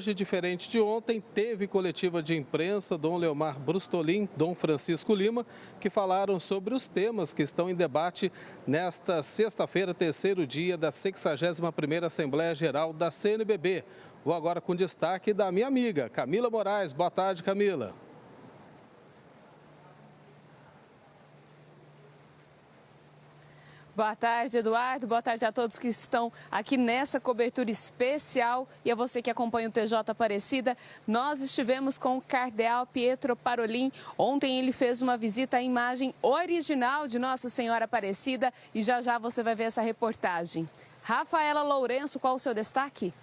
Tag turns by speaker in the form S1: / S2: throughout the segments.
S1: hoje, diferente de ontem, teve coletiva de imprensa Dom Leomar Brustolin, Dom Francisco Lima, que falaram sobre os temas que estão em debate nesta sexta-feira, terceiro dia da 61ª Assembleia Geral da CNBB. Vou agora com destaque da minha amiga Camila Moraes. Boa tarde, Camila.
S2: Boa tarde, Eduardo. Boa tarde a todos que estão aqui nessa cobertura especial e a você que acompanha o TJ Aparecida. Nós estivemos com o cardeal Pietro Parolin. Ontem ele fez uma visita à imagem original de Nossa Senhora Aparecida e já já você vai ver essa reportagem. Rafaela Lourenço, qual o seu destaque?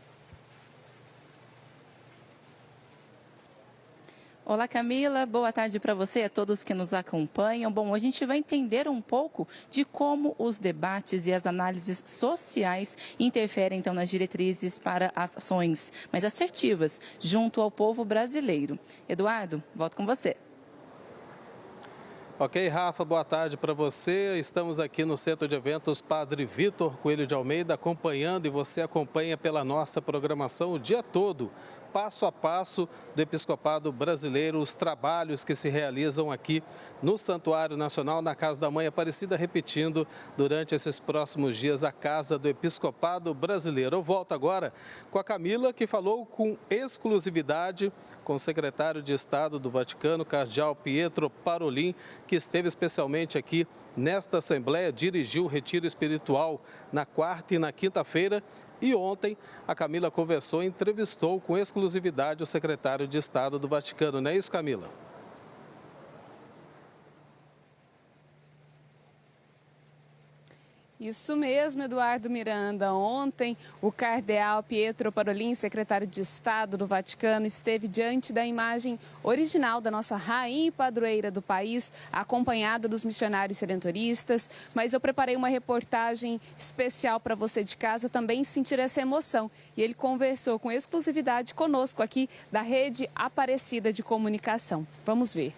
S3: Olá, Camila. Boa tarde para você e a todos que nos acompanham. Bom, a gente vai entender um pouco de como os debates e as análises sociais interferem, então, nas diretrizes para ações mais assertivas junto ao povo brasileiro. Eduardo, volto com você.
S1: Ok, Rafa, boa tarde para você. Estamos aqui no Centro de Eventos Padre Vitor Coelho de Almeida acompanhando e você acompanha pela nossa programação o dia todo, passo a passo do Episcopado Brasileiro, os trabalhos que se realizam aqui no Santuário Nacional, na Casa da Mãe Aparecida, repetindo durante esses próximos dias a Casa do Episcopado Brasileiro. Eu volto agora com a Camila, que falou com exclusividade com o secretário de Estado do Vaticano, cardeal Pietro Parolin, que esteve especialmente aqui nesta Assembleia, dirigiu o retiro espiritual na quarta e na quinta-feira. E ontem a Camila conversou e entrevistou com exclusividade o secretário de Estado do Vaticano. Não é isso, Camila?
S2: Isso mesmo, Eduardo Miranda. Ontem, o cardeal Pietro Parolin, secretário de Estado do Vaticano, esteve diante da imagem original da nossa rainha e padroeira do país, acompanhado dos missionários redentoristas. Mas eu preparei uma reportagem especial para você de casa também sentir essa emoção. E ele conversou com exclusividade conosco aqui da Rede Aparecida de Comunicação. Vamos ver.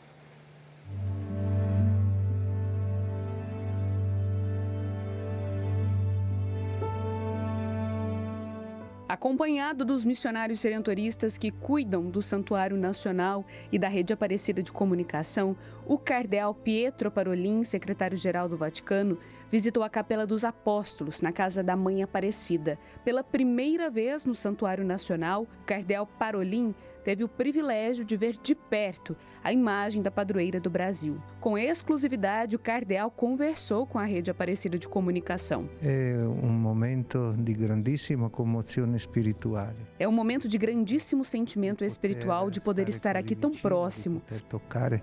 S2: Acompanhado dos missionários redentoristas que cuidam do Santuário Nacional e da Rede Aparecida de Comunicação, o cardeal Pietro Parolin, secretário-geral do Vaticano, visitou a Capela dos Apóstolos, na Casa da Mãe Aparecida. Pela primeira vez no Santuário Nacional, o cardeal Parolin teve o privilégio de ver de perto a imagem da padroeira do Brasil. Com exclusividade, o cardeal conversou com a Rede Aparecida de Comunicação.
S4: É um momento de grandíssima comoção espiritual.
S2: É um momento de grandíssimo sentimento espiritual de poder estar aqui tão próximo.
S4: De poder tocar,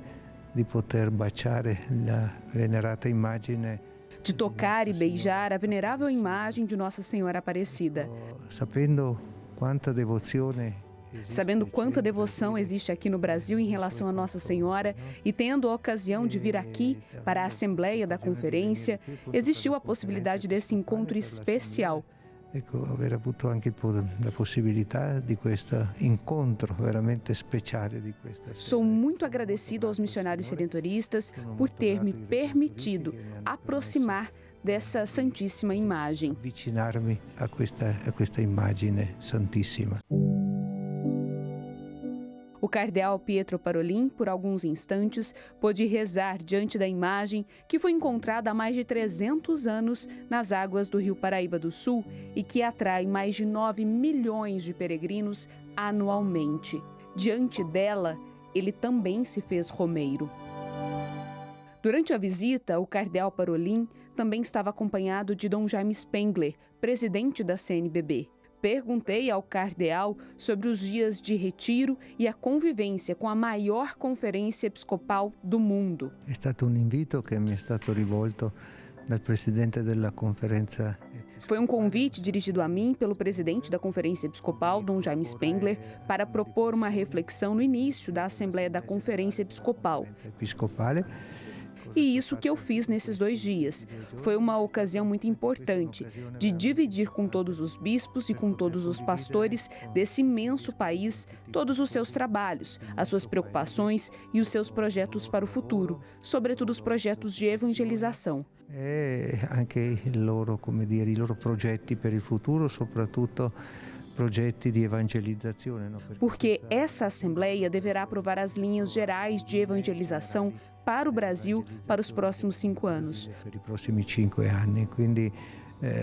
S4: de poder baciare a venerata imagem.
S2: De tocar e beijar a venerável imagem de Nossa Senhora Aparecida.
S4: Sabendo quanta devoção
S2: existe aqui no Brasil em relação a Nossa Senhora e tendo a ocasião de vir aqui para a Assembleia da Conferência, existiu a possibilidade desse encontro especial.
S4: Aver avuto anche a possibilità di questo incontro veramente speciale di questa.
S2: Sou muito agradecido aos missionários redentoristas por ter me permitido aproximar dessa santíssima imagem.
S4: Avvicinarmi a questa immagine santissima.
S2: O cardeal Pietro Parolin, por alguns instantes, pôde rezar diante da imagem que foi encontrada há mais de 300 anos nas águas do Rio Paraíba do Sul e que atrai mais de 9 milhões de peregrinos anualmente. Diante dela, ele também se fez romeiro. Durante a visita, o cardeal Parolin também estava acompanhado de Dom Jaime Spengler, presidente da CNBB. Perguntei ao cardeal sobre os dias de retiro e a convivência com a maior conferência episcopal do mundo.
S4: É stato um invito que me é stato rivolto dal presidente della conferenza.
S2: Foi um convite dirigido a mim pelo presidente da Conferência Episcopal, Dom Jaime Spengler, para propor uma reflexão no início da Assembleia da Conferência Episcopal. E isso que eu fiz nesses 2 dias. Foi uma ocasião muito importante de dividir com todos os bispos e com todos os pastores desse imenso país todos os seus trabalhos, as suas preocupações e os seus projetos para o futuro, sobretudo os projetos de evangelização.
S4: E anche i loro progetti per il futuro, soprattutto projetti di evangelizzazione.
S2: Porque essa Assembleia deverá aprovar as linhas gerais de evangelização para o Brasil para os próximos 5 anos.
S4: Per i prossimi 5 anni, quindi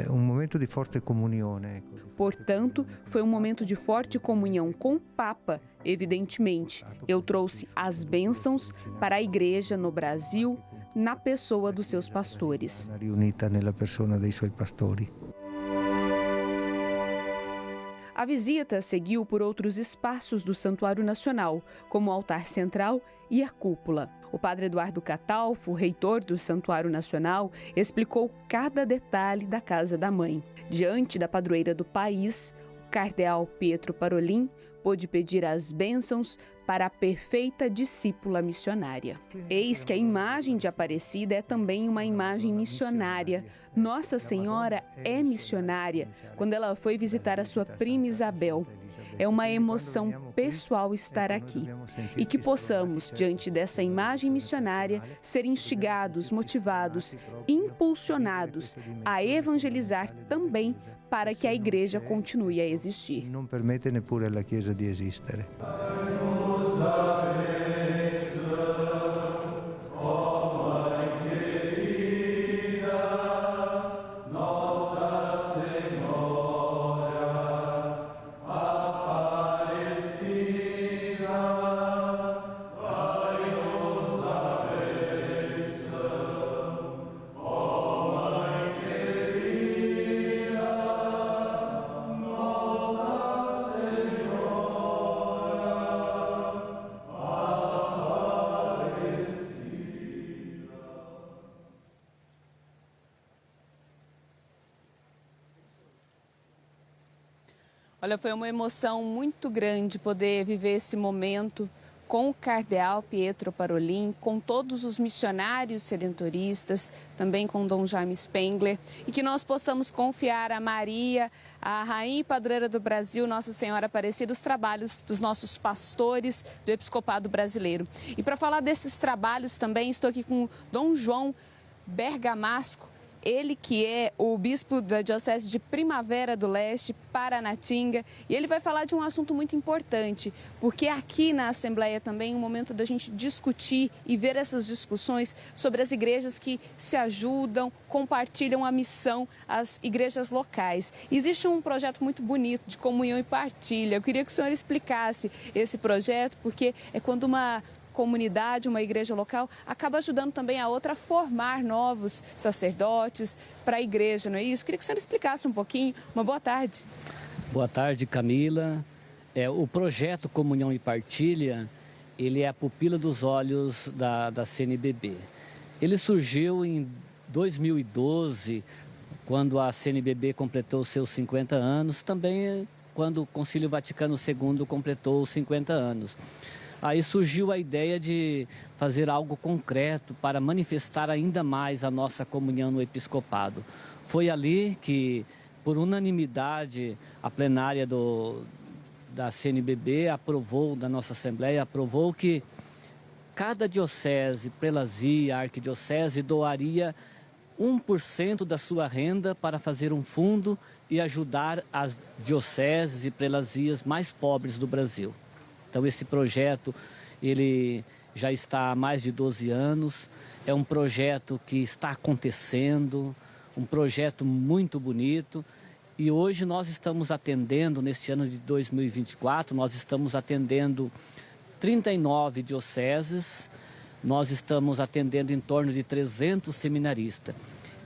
S4: um momento de forte comunione.
S2: Portanto, foi um momento de forte comunhão com o Papa, evidentemente. Eu trouxe as bênçãos para a Igreja no Brasil, na pessoa dos seus pastores.
S4: Riunita nella persona dei suoi pastori.
S2: A visita seguiu por outros espaços do Santuário Nacional, como o altar central e a cúpula. O padre Eduardo Catalfo, reitor do Santuário Nacional, explicou cada detalhe da Casa da Mãe. Diante da padroeira do país, o cardeal Pietro Parolin pôde pedir as bênçãos para a perfeita discípula missionária. Eis que a imagem de Aparecida é também uma imagem missionária. Nossa Senhora é missionária quando ela foi visitar a sua prima Isabel. É uma emoção pessoal estar aqui. E que possamos, diante dessa imagem missionária, ser instigados, motivados, impulsionados a evangelizar também para que a Igreja continue a existir.
S4: Não permite neppure alla Chiesa di esistere.
S5: Olha, foi uma emoção muito grande poder viver esse momento com o cardeal Pietro Parolin, com todos os missionários redentoristas, também com Dom Jaime Spengler, e que nós possamos confiar a Maria, a Rainha e Padroeira do Brasil, Nossa Senhora Aparecida, os trabalhos dos nossos pastores do Episcopado Brasileiro. E para falar desses trabalhos também, estou aqui com Dom João Bergamasco, ele que é o bispo da Diocese de Primavera do Leste, Paranatinga, e ele vai falar de um assunto muito importante, porque aqui na Assembleia também é um momento da gente discutir e ver essas discussões sobre as igrejas que se ajudam, compartilham a missão, as igrejas locais. Existe um projeto muito bonito de comunhão e partilha. Eu queria que o senhor explicasse esse projeto, porque é quando uma comunidade, uma igreja local, acaba ajudando também a outra a formar novos sacerdotes para a igreja, não é isso? Queria que o senhor explicasse um pouquinho. Uma boa tarde.
S6: Boa tarde, Camila. O projeto Comunhão e Partilha, ele é a pupila dos olhos da CNBB. Ele surgiu em 2012, quando a CNBB completou seus 50 anos, também quando o Concílio Vaticano II completou os 50 anos. Aí surgiu a ideia de fazer algo concreto para manifestar ainda mais a nossa comunhão no episcopado. Foi ali que, por unanimidade, a plenária da CNBB aprovou, da nossa Assembleia, aprovou que cada diocese, prelazia, arquidiocese, doaria 1% da sua renda para fazer um fundo e ajudar as dioceses e prelazias mais pobres do Brasil. Então esse projeto, ele já está há mais de 12 anos, é um projeto que está acontecendo, um projeto muito bonito, e hoje nós estamos atendendo, neste ano de 2024, nós estamos atendendo 39 dioceses, nós estamos atendendo em torno de 300 seminaristas.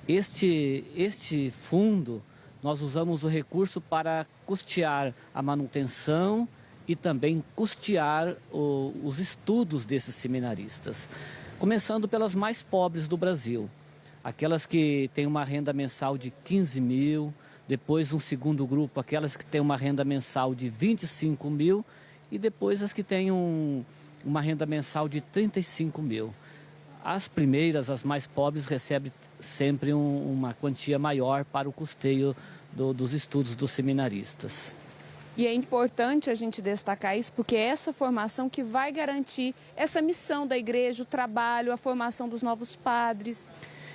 S6: Este fundo, nós usamos o recurso para custear a manutenção e também custear os estudos desses seminaristas, começando pelas mais pobres do Brasil, aquelas que têm uma renda mensal de 15 mil, depois um segundo grupo, aquelas que têm uma renda mensal de 25 mil e depois as que têm uma renda mensal de 35 mil. As primeiras, as mais pobres, recebem sempre uma quantia maior para o custeio dos estudos dos seminaristas.
S5: E é importante a gente destacar isso, porque é essa formação que vai garantir essa missão da igreja, o trabalho, a formação dos novos padres.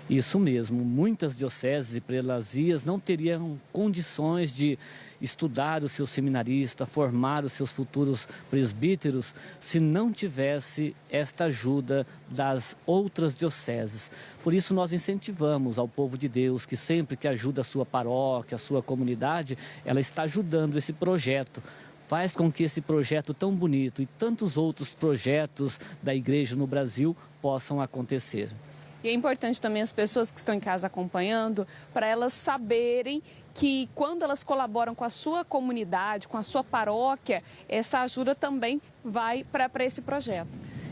S6: Isso mesmo, muitas dioceses e prelazias não teriam condições de estudar os seus seminaristas, formar os seus futuros presbíteros, se não tivesse esta ajuda das outras dioceses. Por isso nós incentivamos ao povo de Deus que sempre que ajuda a sua paróquia, a sua comunidade, ela está ajudando esse projeto. Faz com que esse projeto tão bonito e tantos outros projetos da igreja no Brasil possam acontecer.
S5: E é importante também as pessoas que estão em casa acompanhando, para elas saberem que quando elas colaboram com a sua comunidade, com a sua paróquia, essa ajuda também vai para esse projeto.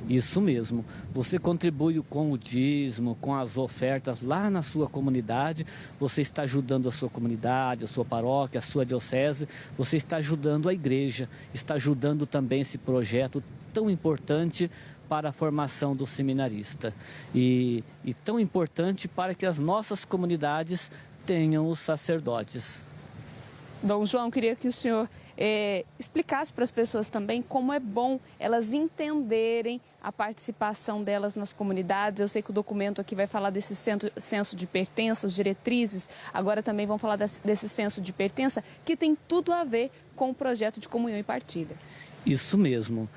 S6: Isso mesmo, você contribui com o dízimo, com as ofertas lá na sua comunidade, você está ajudando a sua comunidade, a sua paróquia, a sua diocese, você está ajudando a igreja, está ajudando também esse projeto tão importante para a formação do seminarista e tão importante para que as nossas comunidades tenham os sacerdotes.
S5: Dom João, queria que o senhor explicasse para as pessoas também como é bom elas entenderem a participação delas nas comunidades. Eu sei que o documento aqui vai falar desse censo de pertenças, diretrizes, agora também vão falar desse censo de pertença, que tem tudo a ver com o projeto de comunhão e partilha.
S6: Isso mesmo.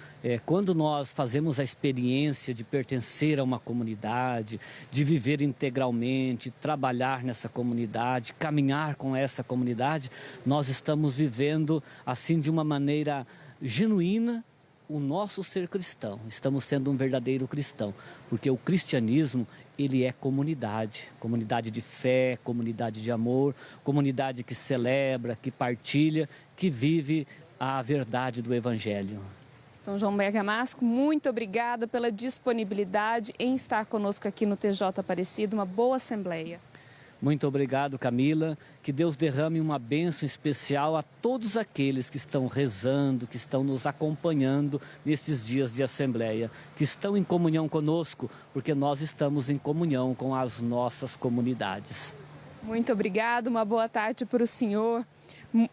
S6: Quando nós fazemos a experiência de pertencer a uma comunidade, de viver integralmente, trabalhar nessa comunidade, caminhar com essa comunidade, nós estamos vivendo assim de uma maneira genuína o nosso ser cristão. Estamos sendo um verdadeiro cristão, porque o cristianismo, ele é comunidade, comunidade de fé, comunidade de amor, comunidade que celebra, que partilha, que vive a verdade do Evangelho.
S5: Dom João Bergamasco, muito obrigada pela disponibilidade em estar conosco aqui no TJ Aparecido. Uma boa assembleia.
S6: Muito obrigado, Camila. Que Deus derrame uma bênção especial a todos aqueles que estão rezando, que estão nos acompanhando nestes dias de assembleia, que estão em comunhão conosco, porque nós estamos em comunhão com as nossas comunidades.
S5: Muito obrigado, uma boa tarde para o senhor.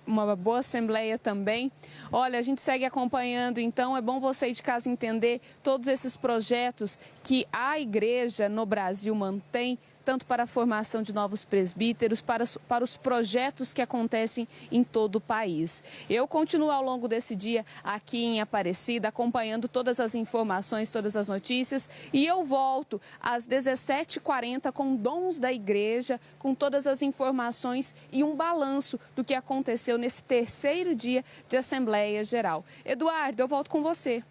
S5: Uma boa assembleia também. Olha, a gente segue acompanhando, então é bom você aí de casa entender todos esses projetos que a igreja no Brasil mantém, tanto para a formação de novos presbíteros, para os projetos que acontecem em todo o país. Eu continuo ao longo desse dia aqui em Aparecida, acompanhando todas as informações, todas as notícias, e eu volto às 17h40 com Dons da Igreja, com todas as informações e um balanço do que aconteceu nesse terceiro dia de Assembleia Geral. Eduardo, eu volto com você.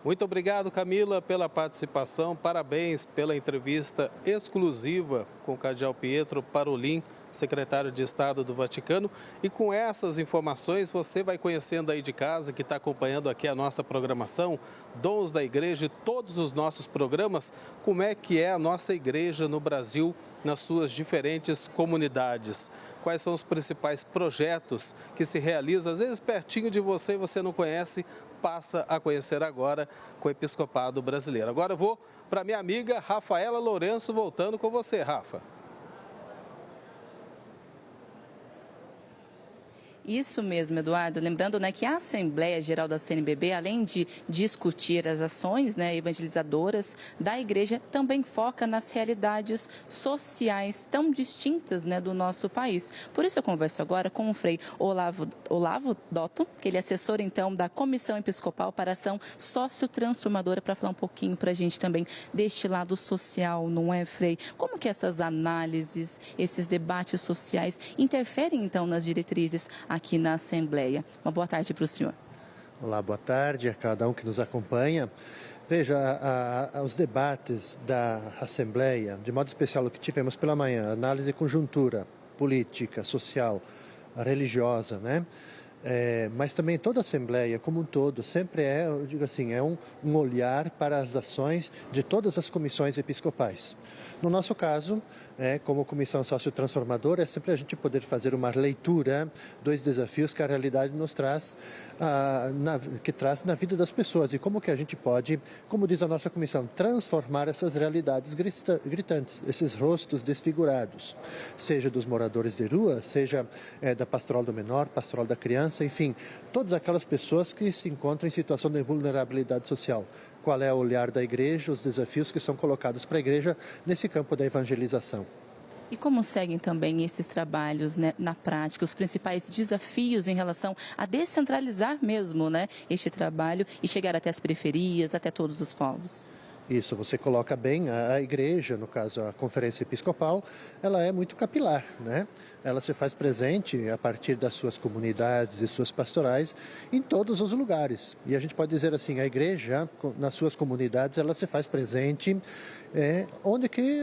S1: Muito obrigado, Camila, pela participação. Parabéns pela entrevista exclusiva com o cardeal Pietro Parolin, secretário de Estado do Vaticano. E com essas informações, você vai conhecendo aí de casa, que está acompanhando aqui a nossa programação, Dons da Igreja e todos os nossos programas, como é que é a nossa igreja no Brasil, nas suas diferentes comunidades. Quais são os principais projetos que se realizam, às vezes pertinho de você e você não conhece, passa a conhecer agora com o Episcopado Brasileiro. Agora eu vou para minha amiga Rafaela Lourenço, voltando com você, Rafa.
S3: Isso mesmo, Eduardo. Lembrando, que a Assembleia Geral da CNBB, além de discutir as ações, evangelizadoras da Igreja, também foca nas realidades sociais tão distintas, do nosso país. Por isso eu converso agora com o Frei Olavo Dotto, que ele é assessor, então, da Comissão Episcopal para Ação Sociotransformadora, para falar um pouquinho para a gente também deste lado social, não é, Frei? Como que essas análises, esses debates sociais interferem, então, nas diretrizes aqui na Assembleia? Uma boa tarde para o senhor.
S7: Olá, boa tarde a cada um que nos acompanha. Veja, os debates da Assembleia, de modo especial o que tivemos pela manhã, análise conjuntura, política, social, religiosa, mas também toda a Assembleia como um todo sempre eu digo assim, é um olhar para as ações de todas as comissões episcopais. No nosso caso, como comissão sociotransformadora, é sempre a gente poder fazer uma leitura dos desafios que a realidade nos traz, que traz na vida das pessoas e como que a gente pode, como diz a nossa comissão, transformar essas realidades gritantes, esses rostos desfigurados, seja dos moradores de rua, seja da pastoral do menor, pastoral da criança, enfim, todas aquelas pessoas que se encontram em situação de vulnerabilidade social. qual é o olhar da igreja, os desafios que são colocados para a igreja nesse campo da evangelização.
S3: E como seguem também esses trabalhos, né, na prática, os principais desafios em relação a descentralizar mesmo, né, este trabalho e chegar até as periferias, até todos os povos?
S7: Isso, você coloca bem, a igreja, no caso a Conferência Episcopal, ela é muito capilar, né? Ela se faz presente a partir das suas comunidades e suas pastorais em todos os lugares. E a gente pode dizer assim, a igreja, nas suas comunidades, ela se faz presente onde que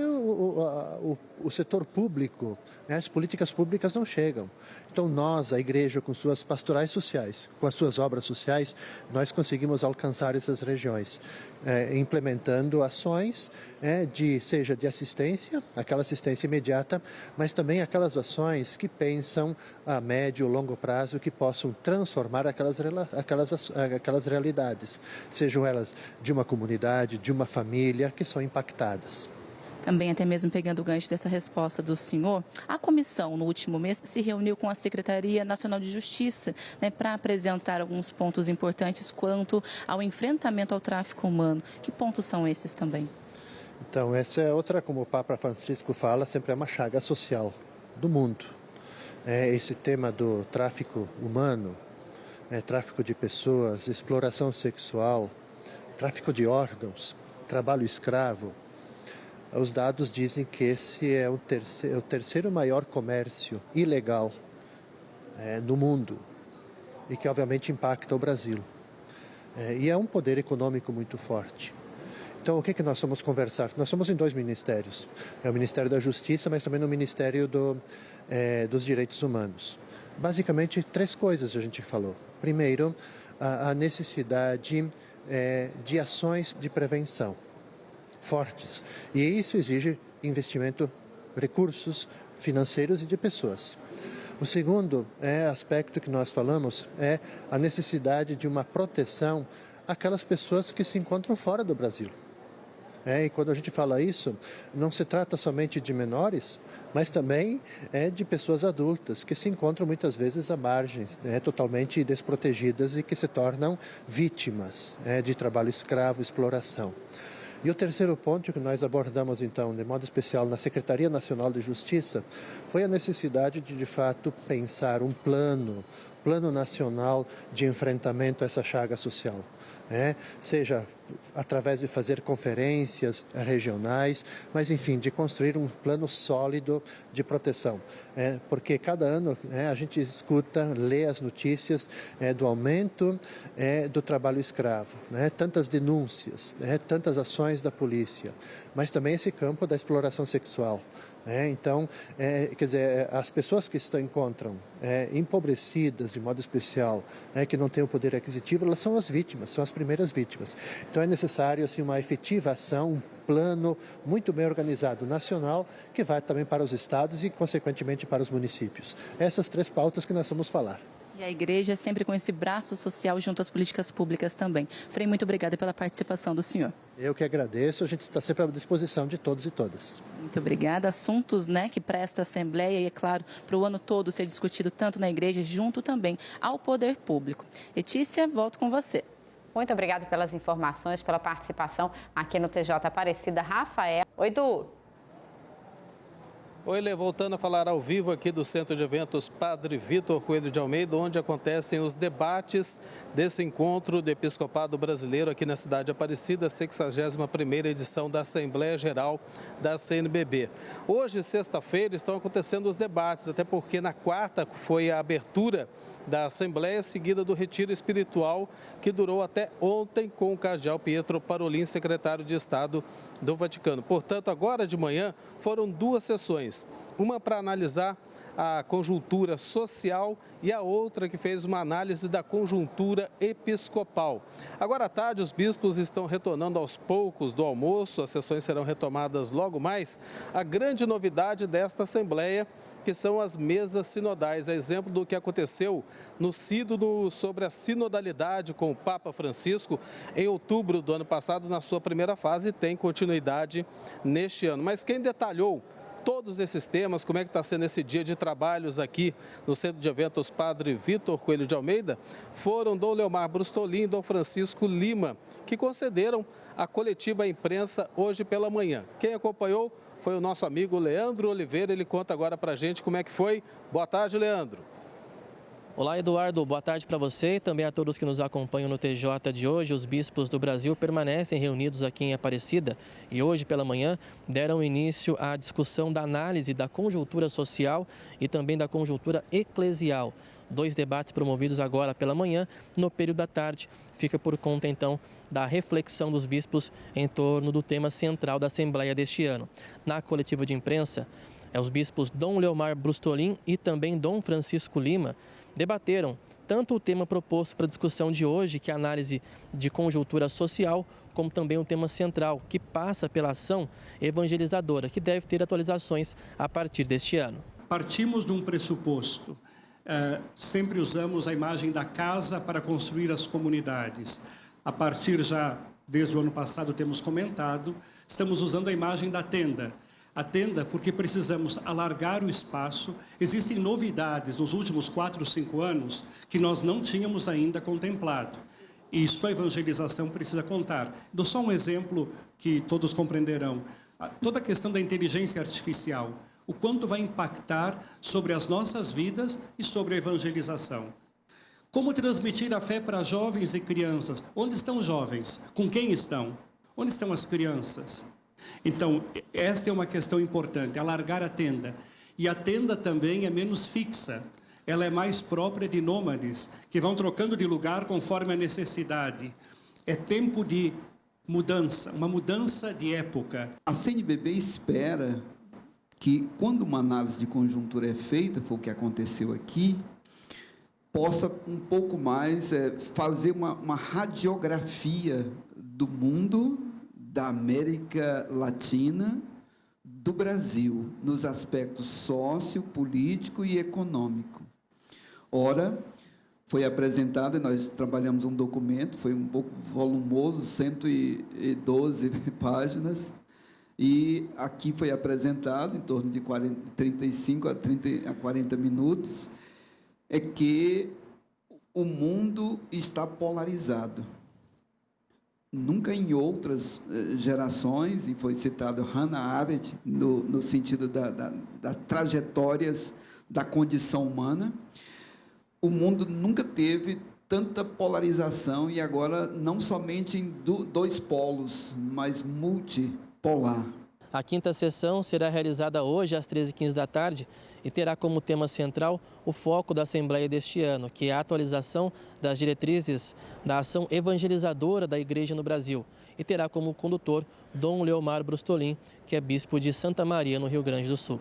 S7: o setor público, as políticas públicas não chegam. Então nós, a igreja, com suas pastorais sociais, com as suas obras sociais, nós conseguimos alcançar essas regiões, implementando ações seja de assistência, aquela assistência imediata, mas também aquelas ações que pensam a médio ou longo prazo, que possam transformar aquelas realidades, sejam elas de uma comunidade, de uma família, que são impactadas.
S3: Também, até mesmo pegando o gancho dessa resposta do senhor, a comissão, no último mês, se reuniu com a Secretaria Nacional de Justiça, né, para apresentar alguns pontos importantes quanto ao enfrentamento ao tráfico humano. Que pontos são esses também?
S7: Então, essa é outra, como o Papa Francisco fala, sempre é uma chaga social do mundo. Esse tema do tráfico humano, tráfico de pessoas, exploração sexual, tráfico de órgãos, trabalho escravo. Os dados dizem que esse é o terceiro maior comércio ilegal no mundo e que obviamente impacta o Brasil. E é um poder econômico muito forte. Então, o que nós vamos conversar? Nós somos em 2 ministérios. É o Ministério da Justiça, mas também no Ministério dos Direitos Humanos. Basicamente, 3 coisas a gente falou. Primeiro, a necessidade de ações de prevenção fortes. E isso exige investimento, recursos financeiros e de pessoas. O segundo aspecto que nós falamos é a necessidade de uma proteção àquelas pessoas que se encontram fora do Brasil. E quando a gente fala isso, não se trata somente de menores, mas também de pessoas adultas que se encontram muitas vezes à margem, totalmente desprotegidas e que se tornam vítimas de trabalho escravo, exploração. E o terceiro ponto que nós abordamos, então, de modo especial na Secretaria Nacional de Justiça, foi a necessidade de fato, pensar um plano nacional de enfrentamento a essa chaga social. Seja através de fazer conferências regionais, mas enfim, de construir um plano sólido de proteção. Porque cada ano a gente escuta, lê as notícias do aumento do trabalho escravo, tantas denúncias, tantas ações da polícia, mas também esse campo da exploração sexual. Então, quer dizer, as pessoas que se encontram empobrecidas de modo especial, que não têm o poder aquisitivo, elas são as vítimas, são as primeiras vítimas. Então é necessário assim, uma efetiva ação, um plano muito bem organizado nacional, que vai também para os estados e, consequentemente, para os municípios. Essas 3 pautas que nós vamos falar.
S3: E a igreja sempre com esse braço social junto às políticas públicas também. Frei, muito obrigada pela participação do senhor.
S7: Eu que agradeço, a gente está sempre à disposição de todos e todas.
S3: Muito obrigada. Assuntos que para esta Assembleia e, é claro, para o ano todo ser discutido tanto na igreja, junto também ao poder público. Letícia, volto com você.
S8: Muito obrigada pelas informações, pela participação aqui no TJ Aparecida. Rafael. Oi, Du.
S1: Oi, Lê, voltando a falar ao vivo aqui do Centro de Eventos Padre Vitor Coelho de Almeida, onde acontecem os debates desse encontro do Episcopado Brasileiro aqui na cidade de Aparecida, 61ª edição da Assembleia Geral da CNBB. Hoje, sexta-feira, estão acontecendo os debates, até porque na quarta foi a abertura da Assembleia, seguida do retiro espiritual, que durou até ontem com o cardeal Pietro Parolin, secretário de Estado do Vaticano. Portanto, agora de manhã foram 2 sessões, uma para analisar a conjuntura social e a outra que fez uma análise da conjuntura episcopal. Agora à tarde, os bispos estão retornando aos poucos do almoço, as sessões serão retomadas logo mais. A grande novidade desta Assembleia, que são as mesas sinodais, a exemplo do que aconteceu no Sínodo sobre a sinodalidade com o Papa Francisco em outubro do ano passado, na sua primeira fase, e tem continuidade neste ano. Mas quem detalhou todos esses temas, como é que está sendo esse dia de trabalhos aqui no Centro de Eventos Padre Vítor Coelho de Almeida, foram Dom Leomar Brustolin e Dom Francisco Lima, que concederam a coletiva à imprensa hoje pela manhã. Quem acompanhou foi o nosso amigo Leandro Oliveira, ele conta agora para a gente como é que foi. Boa tarde, Leandro.
S9: Olá, Eduardo. Boa tarde para você e também a todos que nos acompanham no TJ de hoje. Os bispos do Brasil permanecem reunidos aqui em Aparecida e hoje pela manhã deram início à discussão da análise da conjuntura social e também da conjuntura eclesial. 2 debates promovidos agora pela manhã, no período da tarde. Fica por conta, então, da reflexão dos bispos em torno do tema central da Assembleia deste ano. Na coletiva de imprensa, os bispos Dom Leomar Brustolin e também Dom Francisco Lima debateram tanto o tema proposto para a discussão de hoje, que é a análise de conjuntura social, como também o tema central, que passa pela ação evangelizadora, que deve ter atualizações a partir deste ano.
S10: Partimos de um pressuposto. Sempre usamos a imagem da casa para construir as comunidades. A partir já, desde o ano passado, temos comentado, estamos usando a imagem da tenda. A tenda, porque precisamos alargar o espaço. Existem novidades nos últimos 4 ou 5 anos que nós não tínhamos ainda contemplado. E isso a evangelização precisa contar. Dou só um exemplo que todos compreenderão. Toda a questão da inteligência artificial. O quanto vai impactar sobre as nossas vidas e sobre a evangelização. Como transmitir a fé para jovens e crianças? Onde estão os jovens? Com quem estão? Onde estão as crianças? Então, esta é uma questão importante, alargar a tenda. E a tenda também é menos fixa. Ela é mais própria de nômades, que vão trocando de lugar conforme a necessidade. É tempo de mudança, uma mudança de época.
S11: A CNBB espera que, quando uma análise de conjuntura é feita, foi o que aconteceu aqui, possa um pouco mais fazer uma radiografia do mundo, da América Latina, do Brasil, nos aspectos sócio, político e econômico. Ora, foi apresentado, e nós trabalhamos um documento, foi um pouco volumoso, 112 páginas, e aqui foi apresentado, em torno de 35 a 40 minutos, é que o mundo está polarizado. Nunca em outras gerações, e foi citado Hannah Arendt, no sentido das trajetórias da condição humana, o mundo nunca teve tanta polarização, e agora não somente em 2 polos, mas multipolar.
S9: A 5ª sessão será realizada hoje às 13h15 da tarde e terá como tema central o foco da Assembleia deste ano, que é a atualização das diretrizes da ação evangelizadora da Igreja no Brasil. E terá como condutor Dom Leomar Brustolin, que é bispo de Santa Maria, no Rio Grande do Sul.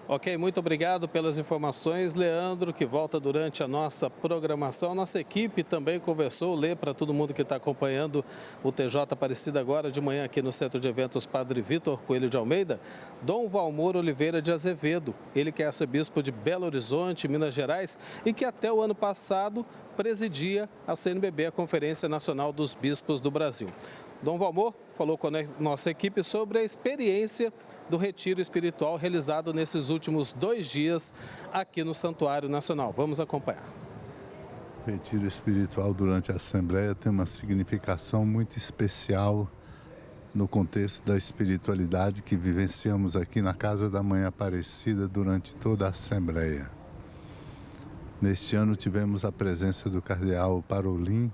S1: Ok, muito obrigado pelas informações, Leandro, que volta durante a nossa programação. A nossa equipe também conversou, lê para todo mundo que está acompanhando o TJ Aparecida agora de manhã aqui no Centro de Eventos Padre Vítor Coelho de Almeida, Dom Valmor Oliveira de Azevedo, ele que é arcebispo de Belo Horizonte, Minas Gerais, e que até o ano passado presidia a CNBB, a Conferência Nacional dos Bispos do Brasil. Dom Valmor falou com a nossa equipe sobre a experiência do retiro espiritual realizado nesses últimos 2 dias aqui no Santuário Nacional. Vamos acompanhar.
S12: O retiro espiritual durante a Assembleia tem uma significação muito especial no contexto da espiritualidade que vivenciamos aqui na Casa da Mãe Aparecida durante toda a Assembleia. Neste ano tivemos a presença do cardeal Parolin,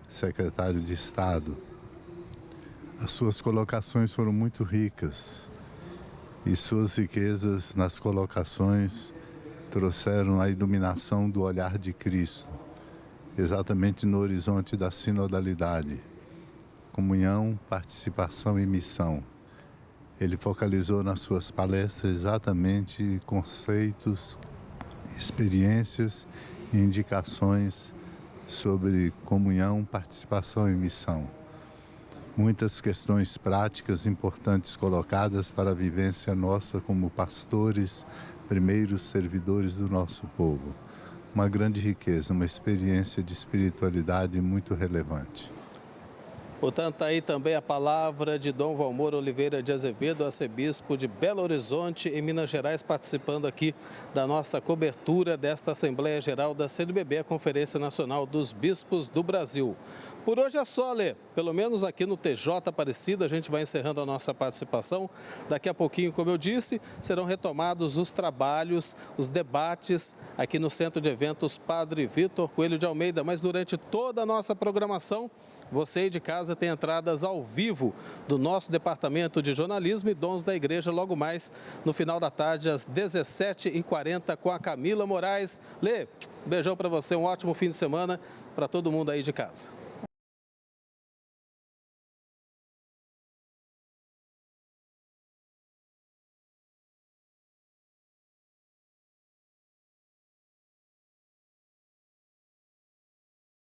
S12: secretário de Estado. As suas colocações foram muito ricas e suas riquezas nas colocações trouxeram a iluminação do olhar de Cristo, exatamente no horizonte da sinodalidade, comunhão, participação e missão. Ele focalizou nas suas palestras exatamente conceitos, experiências e indicações sobre comunhão, participação e missão. Muitas questões práticas importantes colocadas para a vivência nossa como pastores, primeiros servidores do nosso povo. Uma grande riqueza, uma experiência de espiritualidade muito relevante.
S1: Portanto, aí também a palavra de Dom Valmor Oliveira de Azevedo, arcebispo de Belo Horizonte, em Minas Gerais, participando aqui da nossa cobertura desta Assembleia Geral da CNBB, a Conferência Nacional dos Bispos do Brasil. Por hoje é só, Lê. Pelo menos aqui no TJ Aparecida, a gente vai encerrando a nossa participação. Daqui a pouquinho, como eu disse, serão retomados os trabalhos, os debates aqui no Centro de Eventos Padre Vitor Coelho de Almeida. Mas durante toda a nossa programação, você aí de casa tem entradas ao vivo do nosso Departamento de Jornalismo e Dons da Igreja, logo mais no final da tarde, às 17h40, com a Camila Moraes. Lê, beijão para você, um ótimo fim de semana para todo mundo aí de casa.